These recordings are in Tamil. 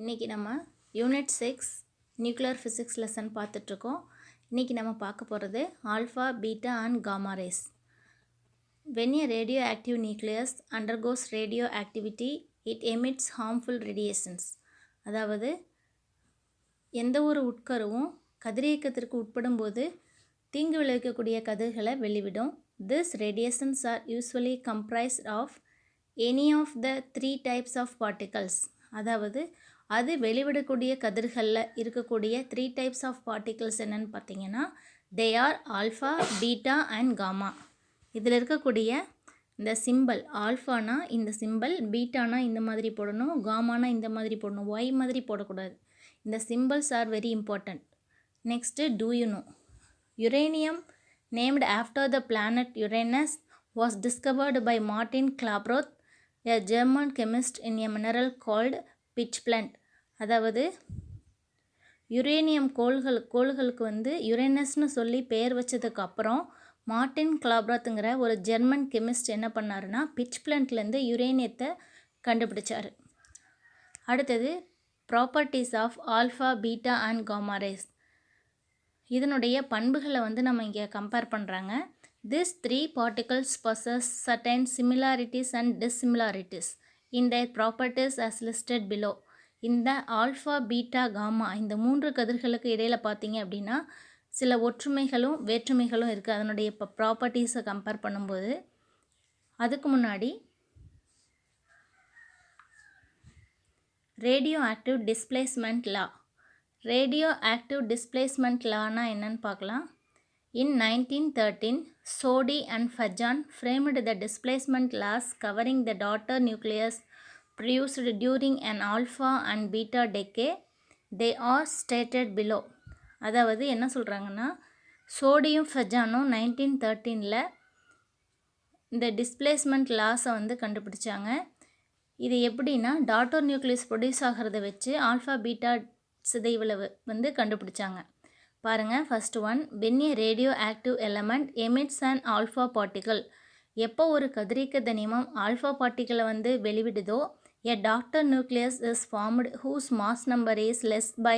இன்றைக்கி நம்ம யூனிட் 6 நியூக்ளியர் ஃபிசிக்ஸ் லெசன் பார்த்துட்ருக்கோம். இன்றைக்கி நம்ம பார்க்க போகிறது alpha, beta and gamma rays. When a radioactive nucleus undergoes radioactivity, it emits harmful radiations. அதாவது எந்த ஒரு உட்கருவும் கதிரியக்கத்திற்கு உட்படும் போது தீங்கு விளைவிக்கக்கூடிய கதிர்களை வெளிவிடும். These radiations are usually comprised of any of the three types of particles. அதாவது அது வெளிவிடக்கூடிய கதிர்களில் இருக்கக்கூடிய 3 types of particles என்னன்னு பார்த்தீங்கன்னா they are alpha, beta and gamma. இதில் இருக்கக்கூடிய இந்த சிம்பிள் ஆல்ஃபானா இந்த சிம்பிள், பீட்டானா இந்த மாதிரி போடணும், காமானா இந்த மாதிரி போடணும், ஒய் மாதிரி போடக்கூடாது. இந்த symbols are very important. Next do you know uranium named after the planet Uranus was discovered by Martin Klaproth, a German chemist in a mineral called pitchblende. அதாவது யுரேனியம் கோள்களுக்கு வந்து யுரேனஸ்னு சொல்லி பெயர் வச்சதுக்கு அப்புறம் மார்டின் கிளாப்ரோத்துங்கிற ஒரு ஜெர்மன் கெமிஸ்ட் என்ன பண்ணாருன்னா பிட்ச்பிளண்ட்லேருந்து யுரேனியத்தை கண்டுபிடிச்சார். அடுத்தது properties of alpha, beta and gamma rays. இதனுடைய பண்புகளை வந்து நம்ம இங்கே கம்பேர் பண்ணுறாங்க. These three particles possess certain similarities and dissimilarities in their properties as listed below. இந்த ஆல்ஃபா, பீட்டா, காமா இந்த 3 கதிர்களுக்கு இடையில் பார்த்தீங்க அப்படின்னா சில ஒற்றுமைகளும் வேற்றுமைகளும் இருக்குது. அதனுடைய இப்போ ப்ராப்பர்ட்டிஸை கம்பேர் பண்ணும்போது அதுக்கு முன்னாடி ரேடியோ ஆக்டிவ் டிஸ்பிளேஸ்மெண்ட் லா. ரேடியோ ஆக்டிவ் டிஸ்பிளேஸ்மெண்ட் லானா என்னன்னு பார்க்கலாம். In 1913, Soddy and Fajan framed the displacement laws covering the daughter nucleus produced during an alpha and beta decay. They are stated below. அதாவது என்ன சொல்கிறாங்கன்னா சோடியும் ஃபஜானும் 1913 இந்த டிஸ்பிளேஸ்மெண்ட் லாஸை வந்து கண்டுபிடிச்சாங்க. இது எப்படின்னா டாட்டர் நியூக்ளியஸ் ப்ரொடியூஸ் ஆகிறத வச்சு ஆல்ஃபா, பீட்டா சிதைவிளவு வந்து கண்டுபிடிச்சாங்க. பாருங்கள், first one, when a radioactive element emits an alpha particle. எப்போ ஒரு கதிரியக்க தனிமம் ஆல்ஃபா பார்ட்டிகளை வந்து வெளிவிடுதோ a daughter nucleus is formed whose mass number is less by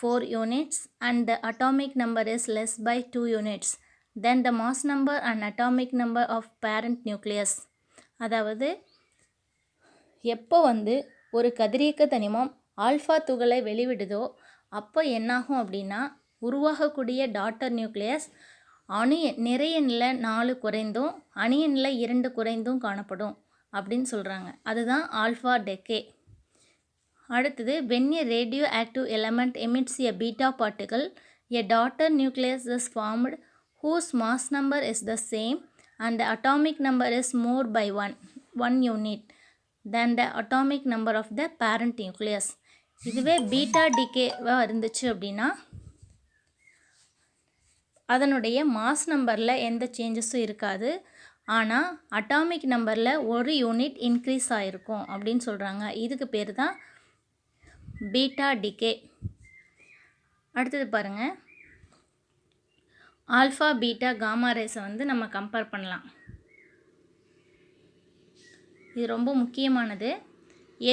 4 units and the atomic number is less by 2 units then the mass number and atomic number of parent nucleus. அதாவது எப்போ வந்து ஒரு கதிரியக்க தனிமம் ஆல்ஃபா துகளை வெளிவிடுதோ அப்போ என்னாகும் அப்படின்னா உருவாகக்கூடிய டாட்டர் நியூக்ளியஸ் நிறையனில் 4 குறைந்தும் அணியனில் 2 குறைந்தும் காணப்படும் அப்படின்னு சொல்கிறாங்க. அதுதான் ஆல்ஃபா டெக்கே. அடுத்தது when a radioactive element emits a beta particle, a daughter nucleus is formed whose mass number is the same and the atomic number is more by 1 unit than the atomic number of the parent nucleus. இதுவே பீட்டா டிகேவாக இருந்துச்சு அப்படின்னா அதனுடைய மாஸ் நம்பரில் எந்த சேஞ்சஸும் இருக்காது, ஆனால் அட்டாமிக் நம்பரில் 1 யூனிட் இன்க்ரீஸ் ஆகிருக்கும் அப்படின்னு சொல்கிறாங்க. இதுக்கு பேர் தான் பீட்டா டிகே. அடுத்தது பாருங்கள், ஆல்ஃபா, பீட்டா, காமா ரேஸை வந்து நம்ம கம்பேர் பண்ணலாம். இது ரொம்ப முக்கியமானது.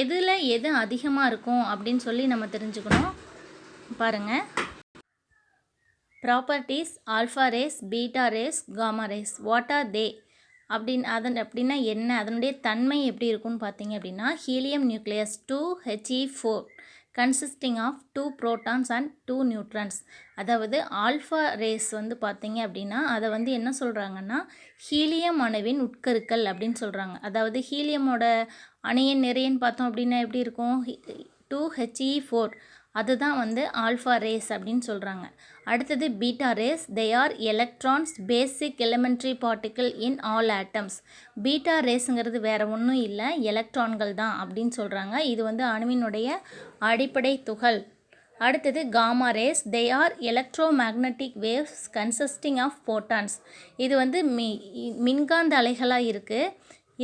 எதில் எது அதிகமாக இருக்கும் அப்படின்னு சொல்லி நம்ம தெரிஞ்சுக்கணும். பாருங்கள், properties alpha rays, beta rays, gamma rays. What are they அப்படின்னா என்ன, அதனுடைய தன்மை எப்படி இருக்குன்னு பார்த்தீங்க அப்படின்னா helium nucleus 2He4 consisting of 2 protons and 2 neutrons. அதாவது ஆல்ஃபா ரேஸ் வந்து பார்த்தீங்க அப்படின்னா அதை வந்து என்ன சொல்கிறாங்கன்னா ஹீலியம் அணுவின் உட்கருக்கள் அப்படின்னு சொல்கிறாங்க. அதாவது ஹீலியமோட அணியன் நிறையன்னு பார்த்தோம் அப்படின்னா எப்படி இருக்கும் 2He4, அதுதான் வந்து ஆல்ஃபா ரேஸ் அப்படின்னு சொல்கிறாங்க. அடுத்தது beta rays, they are electrons basic elementary particle in all atoms. Beta ரேஸுங்கிறது வேறு ஒன்றும் இல்லை, எலக்ட்ரான்கள் தான் அப்படின்னு சொல்கிறாங்க. இது வந்து அணுவினுடைய அடிப்படை துகள். அடுத்தது gamma rays, they are electromagnetic waves consisting of photons. இது வந்து மின்காந்த அலைகளாக இருக்குது,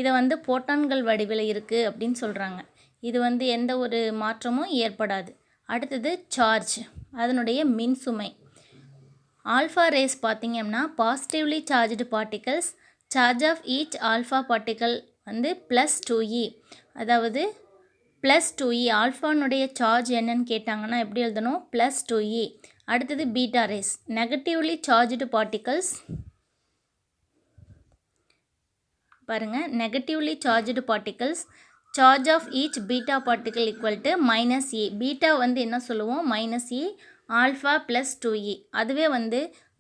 இதை வந்து போட்டான்கள் வடிவில் இருக்குது அப்படின்னு சொல்கிறாங்க. இது வந்து எந்த ஒரு மாற்றமும் ஏற்படாது. அடுத்தது சார்ஜ், அதனுடைய மின்சுமை. ஆல்ஃபா ரேஸ் பார்த்திங்கன்னா positively charged particles, charge of each alpha particle வந்து +2e. அதாவது ப்ளஸ் 2e ஆல்ஃபானுடைய சார்ஜ் என்னன்னு கேட்டாங்கன்னா எப்படி எழுதணும் ப்ளஸ் 2e. அடுத்தது beta rays negatively charged particles பாருங்கள் negatively charged particles charge of each beta particle equal to -e. Beta வந்து என்ன சொல்லுவோம் -e ஆல்ஃபா ப்ளஸ் 2e. அதுவே வந்து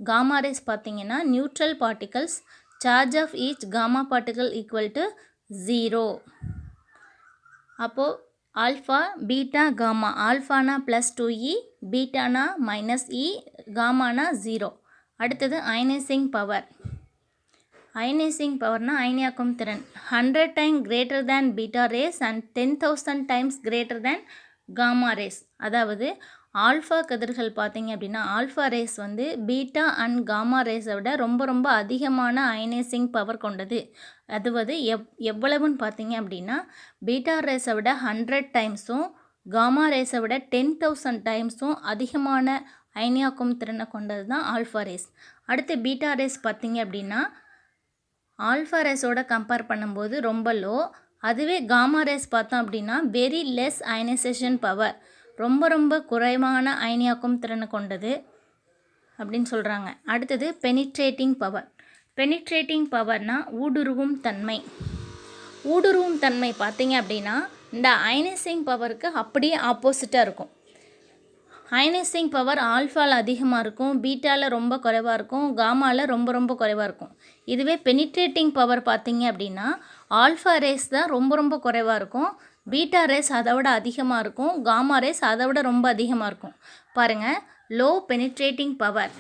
காமா ரேஸ் பார்த்தீங்கன்னா neutral particles charge of each gamma particle equal to 0. அப்போது ஆல்ஃபா பீட்டா காமா ஆல்ஃபானா ப்ளஸ் 2e பீட்டானா -e காமானா 0. அடுத்தது அயனைசிங் பவர் அயனைசிங் பவர்னா அயனியாக்கும் திறன் 100 time greater than beta rays and 10,000 times greater than gamma rays. அதாவது ஆல்ஃபா கதிர்கள் பார்த்தீங்க அப்படின்னா ஆல்ஃபா ரேஸ் வந்து பீட்டா அண்ட் காமா ரேஸை விட ரொம்ப ரொம்ப அதிகமான அயனைசிங் பவர் கொண்டது. அது எவ்வளவுன்னு பார்த்தீங்க அப்படின்னா பீட்டா ரேஸை விட 100 டைம்ஸும் காமா ரேஸை விட 10,000 டைம்ஸும் அதிகமான அயனியாக்கும் திறனை கொண்டது தான் ஆல்ஃபா ரேஸ். அடுத்து பீட்டா ரேஸ் பார்த்தீங்க அப்படின்னா ஆல்ஃபா ரேஸோட கம்பேர் பண்ணும்போது ரொம்ப லோ. அதுவே காமா ரேஸ் பார்த்தோம் அப்படின்னா வெரி லெஸ் அயனைசேஷன் பவர் ரொம்ப ரொம்ப குறைவான அயனியாக்கும் திறனை கொண்டது அப்படின்னு சொல்கிறாங்க. அடுத்தது பெனிட்ரேட்டிங் பவர் பெனிட்ரேட்டிங் பவர்னால் ஊடுருவும் தன்மை. ஊடுருவும் தன்மை பார்த்தீங்க அப்படின்னா இந்த அயனைசிங் பவருக்கு அப்படியே ஆப்போசிட்டாக இருக்கும். அயனைசிங் பவர் ஆல்ஃபாவில் அதிகமாக இருக்கும், பீட்டாவில் ரொம்ப குறைவாக இருக்கும், காமாவில் ரொம்ப ரொம்ப குறைவாக இருக்கும். இதுவே பெனிட்ரேட்டிங் பவர் பார்த்தீங்க அப்படின்னா ஆல்ஃபா ரேஸ் தான் ரொம்ப ரொம்ப குறைவாக இருக்கும், பீட்டா ரேஸ் அதை விட அதிகமாக இருக்கும், காமா ரேஸ் அதை விட ரொம்ப அதிகமாக இருக்கும். பாருங்கள் low penetrating power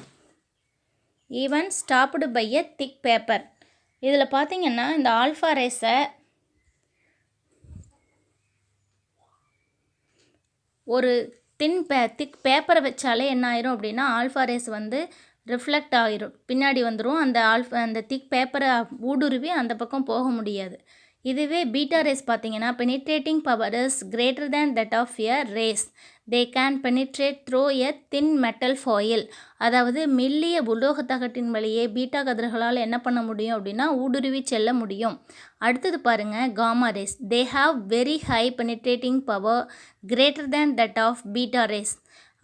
even stopped by a thick paper. இதில் பார்த்தீங்கன்னா இந்த ஆல்ஃபா ரேஸை ஒரு திக் பேப்பரை வச்சாலே என்ன ஆயிரும் அப்படின்னா ஆல்ஃபா ரேஸ் வந்து ரிஃப்ளெக்ட் ஆகிரும், பின்னாடி வந்துடும். அந்த திக் பேப்பரை ஊடுருவி அந்த பக்கம் போக முடியாது. இதுவே பீட்டா ரேஸ் பார்த்தீங்கன்னா penetrating power is greater than that of a rays. They can penetrate through a thin metal foil. அதாவது மெல்லிய உலோகத்தகட்டின் வழியே பீட்டா கதிர்களால் என்ன பண்ண முடியும் அப்படின்னா ஊடுருவி செல்ல முடியும். அடுத்தது பாருங்கள் gamma rays. They have very high penetrating power greater than that of beta rays.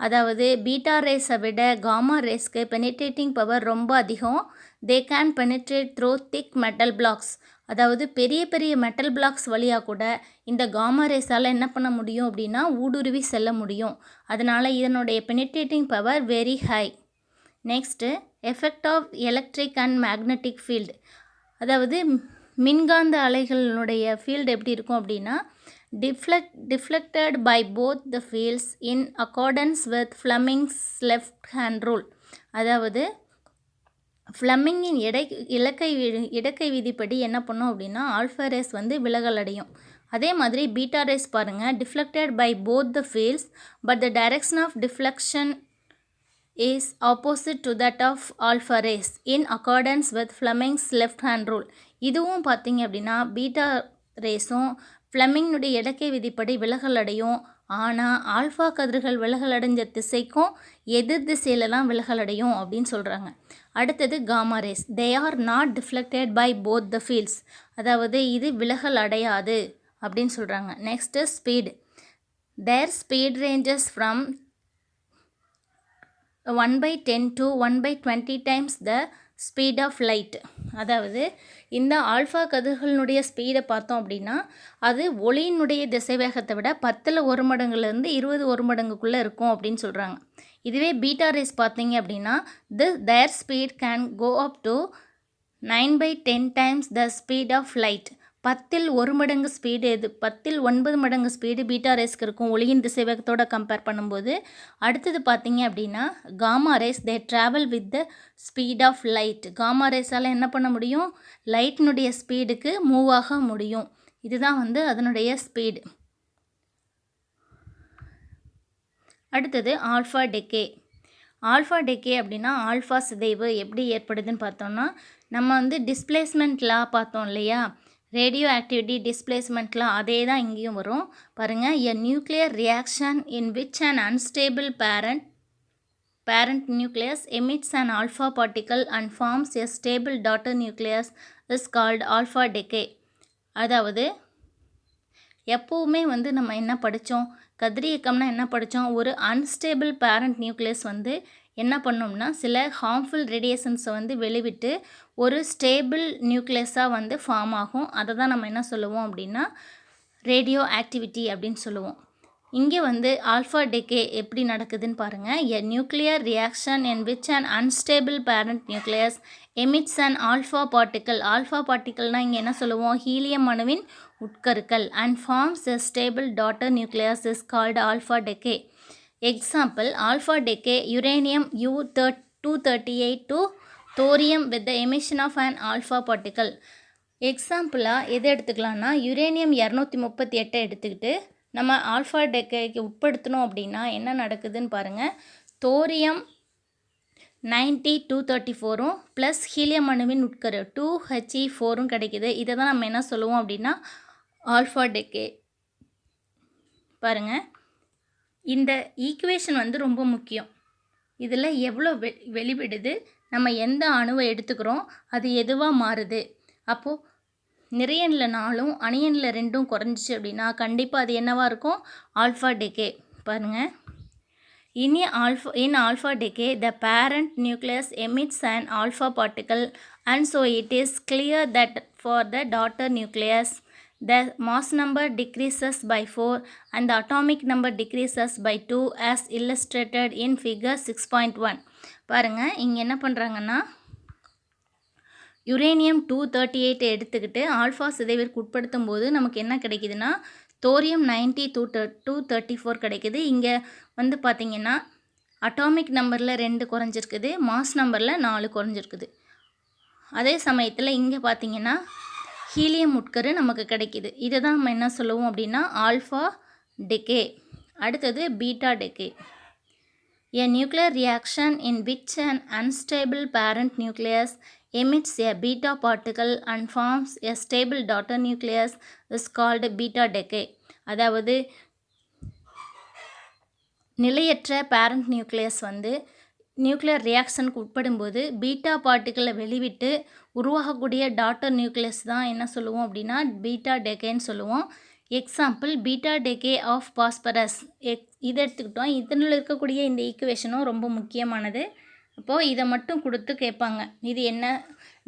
அதாவது பீட்டா ரேஸை விட காமா ரேஸ்க்கு பெனிட்ரேட்டிங் பவர் ரொம்ப அதிகம். They can penetrate through thick metal blocks. அதாவது பெரிய பெரிய மெட்டல் பிளாக்ஸ் வழியாக கூட இந்த காமா ரேஸால் என்ன பண்ண முடியும் அப்படின்னா ஊடுருவி செல்ல முடியும். அதனால் இதனுடைய penetrating power very high. Next effect of electric and magnetic field. அதாவது மின்காந்த அலைகளினுடைய ஃபீல்டு எப்படி இருக்கும் அப்படின்னா deflected by both the fields in accordance with Fleming's left hand rule. அதாவது ஃப்ளெமிங்கின் இடக்கை விதிப்படி என்ன பண்ணும் அப்படின்னா ஆல்ஃபா ரேஸ் வந்து விலகல் அடையும். அதே மாதிரி பீட்டா ரேஸ் பாருங்கள் deflected by both the fields but the direction of deflection is opposite to that of alpha rays in accordance with Fleming's left hand rule. இதுவும் பார்த்தீங்க அப்படின்னா பீட்டா ரேஸும் ஃப்ளெமிங்கினுடைய இடக்கை விதிப்படி விலகல் அடையும். ஆனால் ஆல்ஃபா கதிர்கள் விலகல் அடைஞ்ச திசைக்கும் எதிர் திசையில் தான் விலகல் அடையும் அப்படின்னு சொல்கிறாங்க. அடுத்தது gamma rays. They are not deflected by both the fields. அதாவது இது விலகல் அடையாது அப்படின்னு சொல்கிறாங்க. Next speed. Their speed ranges from 1/10 to 1/20 times the speed of light. அதாவது இந்த ஆல்ஃபா கதிர்களுடைய ஸ்பீடை பார்த்தோம் அப்படின்னா அது ஒளியினுடைய திசைவேகத்தை விட 10ல் 1 மடங்குலேருந்து 20 1 மடங்குக்குள்ளே இருக்கும் அப்படின்னு சொல்கிறாங்க. இதுவே பீட்டா ரேஸ் பார்த்தீங்க அப்படின்னா their speed can go up to 9/10 times the speed of light. 10ல் 1 மடங்கு ஸ்பீடு 10ல் 9 மடங்கு ஸ்பீடு பீட்டா ரேஸ்க்கு இருக்கும் ஒளியின் திசைவேகத்தோட கம்பேர் பண்ணும்போது. அடுத்தது பார்த்தீங்க அப்படின்னா gamma rays they travel with the speed of light. Gamma ரேஸால் என்ன பண்ண முடியும் லைட்டினுடைய ஸ்பீடுக்கு மூவ் ஆக முடியும். இதுதான் வந்து அதனுடைய ஸ்பீடு. அடுத்தது ஆல்ஃபா டெக்கே. ஆல்ஃபா டெக்கே அப்படின்னா ஆல்ஃபா சிதைவு எப்படி ஏற்படுதுன்னு பார்த்தோம்னா நம்ம வந்து டிஸ்பிளேஸ்மெண்ட் லா பார்த்தோம் இல்லையா, ரேடியோ ஆக்டிவிட்டி டிஸ்பிளேஸ்மெண்ட்லாம் அதே தான் இங்கேயும் வரும். பாருங்கள், a nuclear reaction in which an unstable parent nucleus emits an alpha particle and forms a stable daughter nucleus is called alpha decay. அதாவது எப்போவுமே வந்து நம்ம என்ன படித்தோம், கதிரியக்கம்னா என்ன படித்தோம், ஒரு அன்ஸ்டேபிள் பேரண்ட் நியூக்ளியஸ் வந்து என்ன பண்ணோம்னா சில ஹார்ம்ஃபுல் ரேடியேஷன்ஸை வந்து வெளிவிட்டு ஒரு ஸ்டேபிள் நியூக்ளியஸாக வந்து ஃபார்ம் ஆகும். அதை தான் நம்ம என்ன சொல்லுவோம் அப்படின்னா ரேடியோ ஆக்டிவிட்டி அப்படின்னு சொல்லுவோம். இங்கே வந்து ஆல்ஃபா டெக்கே எப்படி நடக்குதுன்னு பாருங்கள். A nuclear reaction in which an unstable parent nucleus emits an alpha particle. Alpha பார்ட்டிக்கல்னால் இங்கே என்ன சொல்லுவோம், ஹீலியம் அணுவின் உட்கருக்கள். And forms a stable daughter nucleus is called alpha decay. Example alpha decay uranium U-238 to thorium with the emission of an alpha particle. எக்ஸாம்பிளாக எது எடுத்துக்கலாம்னா யுரேனியம் 238 எடுத்துக்கிட்டு நம்ம ஆல்ஃபா டெக்கேக்கு உட்படுத்தணும் அப்படின்னா என்ன நடக்குதுன்னு பாருங்கள். தோரியம் 90-234 ப்ளஸ் ஹீலியம் அணுவின் உட்கரு 2He4 கிடைக்குது. இதை தான் நம்ம என்ன சொல்லுவோம் அப்படின்னா ஆல்ஃபா டெக்கே. பாருங்கள், இந்த ஈக்குவேஷன் வந்து ரொம்ப முக்கியம். இதில் எவ்வளோ வெளிவிடுது, நம்ம எந்த அணுவை எடுத்துக்கிறோம், அது எதுவாக மாறுது. அப்போது நிறையனில் 4ம் அணியனில் 2ம் குறைஞ்சிச்சு அப்படின்னா கண்டிப்பாக அது என்னவாக இருக்கும், ஆல்ஃபா டெக்கே. பாருங்கள், in alpha decay the parent nucleus emits an alpha particle and so it is clear that for the daughter nucleus the mass number decreases by 4 and the atomic number decreases by 2 as illustrated in figure 6.1. பாருங்கள், இங்கே என்ன பண்ணுறாங்கன்னா யுரேனியம் 238 எடுத்துக்கிட்டு ஆல்ஃபா சிதைவிற்கு உட்படுத்தும் போது நமக்கு என்ன கிடைக்குதுன்னா தோரியம் 90-234 கிடைக்குது. இங்கே வந்து பார்த்திங்கன்னா அட்டாமிக் நம்பரில் 2 குறைஞ்சிருக்குது, மாஸ் நம்பரில் 4 குறைஞ்சிருக்குது. அதே சமயத்தில் இங்கே பார்த்திங்கன்னா ஹீலியம் உட்கரு நமக்கு கிடைக்கிது. இதை தான் நம்ம என்ன சொல்லுவோம் அப்படின்னா ஆல்ஃபா டெக்கே. அடுத்தது beta டெக்கே. A nuclear reaction in which an unstable parent nucleus emits a beta particle and forms a stable daughter nucleus is called beta decay. அதாவது நிலையற்ற பேரண்ட் நியூக்ளியஸ் வந்து நியூக்ளியர் ரியாக்ஷனுக்கு உட்படும்போது பீட்டா பார்ட்டிகளை வெளிவிட்டு உருவாகக்கூடிய டாட்டர் நியூக்ளியஸ் தான் என்ன சொல்லுவோம் அப்படின்னா பீட்டா டெக்கேன்னு சொல்லுவோம். Example beta decay of phosphorus. இதை எடுத்துக்கிட்டோம். இதனில் இருக்கக்கூடிய இந்த ஈக்குவேஷனும் ரொம்ப முக்கியமானது. அப்போது இதை மட்டும் கொடுத்து கேட்பாங்க, இது என்ன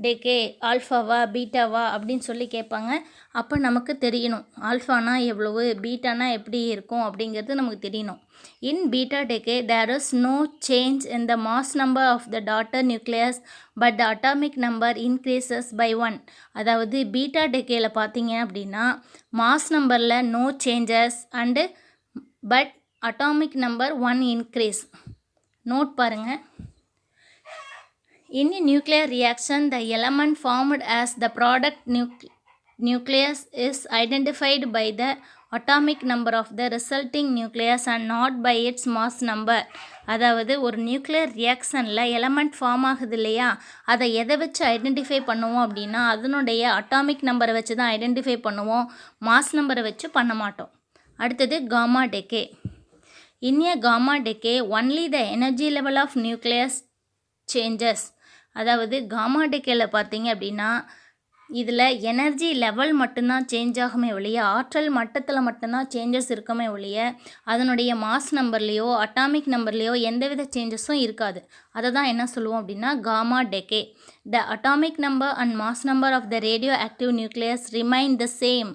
டெக்கே, ஆல்ஃபாவா பீட்டாவா அப்படின்னு சொல்லி கேட்பாங்க. அப்போ நமக்கு தெரியணும் ஆல்ஃபானா எவ்வளவு, பீட்டானா எப்படி இருக்கும் அப்படிங்கிறது நமக்கு தெரியணும். In beta decay there is no change in the mass number of the daughter nucleus but the atomic number increases by 1. அதாவது பீட்டா டெக்கேயில் பார்த்தீங்க அப்படின்னா மாஸ் நம்பரில் no changes and but atomic number 1 increase. Note பாருங்கள். In a nuclear reaction, the element formed as the product nucleus is identified by the atomic number of the resulting nucleus and not by its mass number. அதாவது ஒரு நியூக்ளியர் ரியாக்ஷனில் எலமெண்ட் ஃபார்ம் ஆகுது இல்லையா, அதை எதை வச்சு ஐடென்டிஃபை பண்ணுவோம் அப்படின்னா அதனுடைய அட்டாமிக் நம்பரை வச்சு தான் ஐடென்டிஃபை பண்ணுவோம், மாஸ் நம்பரை வச்சு பண்ண மாட்டோம். அடுத்தது gamma decay. In a gamma decay, only the energy level of nucleus changes. அதாவது காமா டெக்கேல பார்த்தீங்க அப்படின்னா இதில் எனர்ஜி லெவல் மட்டும்தான் சேஞ்ச் ஆகுமே ஒழிய ஆற்றல் மட்டத்தில் மட்டும்தான் சேஞ்சஸ் இருக்குமே ஒழிய அதனுடைய மாஸ் நம்பர்லேயோ அட்டாமிக் நம்பர்லேயோ எந்தவித சேஞ்சஸும் இருக்காது. அதை தான் என்ன சொல்லுவோம் அப்படின்னா gamma decay. The atomic number and mass number of the radioactive nucleus remain the same.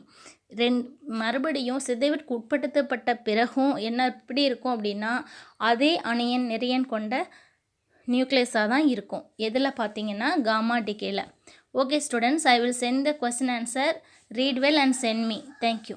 மறுபடியும் சிதைவிற்கு உட்படுத்தப்பட்ட பிறகும் என்ன எப்படி இருக்கும் அப்படின்னா அதே அணியன் நிறையன் கொண்ட நியூக்ளியஸாக தான் இருக்கும். எதில் பார்த்தீங்கன்னா காமா டிகேல. Okay students, I will send the question answer. Read well and send me. Thank you.